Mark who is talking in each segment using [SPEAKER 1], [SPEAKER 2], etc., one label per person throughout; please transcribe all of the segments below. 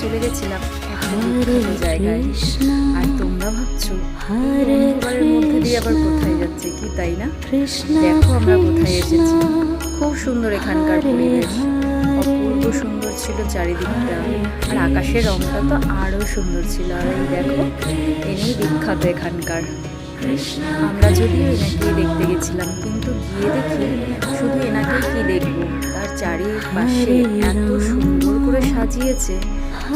[SPEAKER 1] চলে গেছিলাম একটা বিখ্যাত জায়গায়। আর তোমরা ভাবছো অন্ধকারের মধ্যে দিয়ে আবার কোথায় যাচ্ছে, কি তাই না? দেখো আমরা কোথায় এসেছি। খুব সুন্দর এখানকার পরিবেশ, অপূর্ব সুন্দর ছিল চারিদিকটা। আর আকাশের রংটা তো আরও সুন্দর ছিল। আর এই দেখো, এনেই বিখ্যাত এখানকার। আমরা যদিও এনাকেই দেখতে গেছিলাম, কিন্তু গিয়ে দেখি শুধু এনাকেই কি দেখবো, তার চারিপাশে এত সুন্দর করে সাজিয়েছে,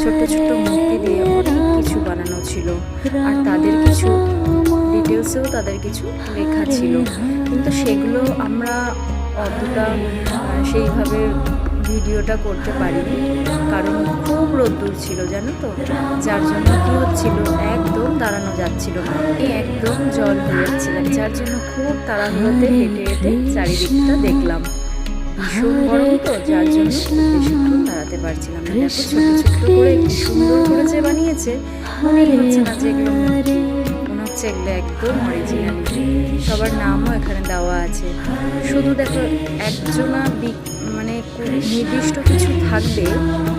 [SPEAKER 1] ছোট্ট ছোট্ট মূর্তি দিয়ে অনেক কিছু বানানো ছিল। আর তাদের কিছু ডিটেলসেও তাদের কিছু লেখা ছিল, কিন্তু সেগুলো আমরা অতটা সেইভাবে ভিডিওটা করতে পারিনি, কারণ খুব রোদ্দুর ছিল জানো তো, যার জন্য কি হচ্ছিল একদম দাঁড়ানো যাচ্ছিল না, একদম জল হয়ে যাচ্ছিলাম, যার জন্য খুব তাড়াহুড়োতে হেঁটে হেঁটে চারিদিকটা দেখলাম। ভীষণ গরম তো, যার জন্য বেশিক্ষণ দাঁড়াতে পারছিলাম না। দেখো ছোট ছোট করে কি সুন্দর করে যে বানিয়েছে, মনেই হচ্ছে না যে এগুলো মূর্তি, মনে হচ্ছে এগুলো একদম অরিজিনাল। সবার নামও এখানে দেওয়া আছে। শুধু দেখো একজনা মানে নির্দিষ্ট কিছু থাকবে,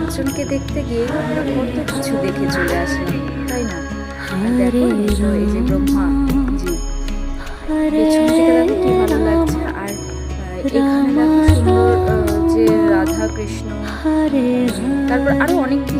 [SPEAKER 1] একজনকে দেখতে গিয়ে আমরা কত কিছু দেখে চলে আসলাম, তাই না? দেখো এই যে ব্রহ্মা জি, পেছন থেকে দেখো কি ভালো লাগছে। আর এখানে দেখো সুন্দর যে রাধা কৃষ্ণ, তারপর আরো অনেক কিছু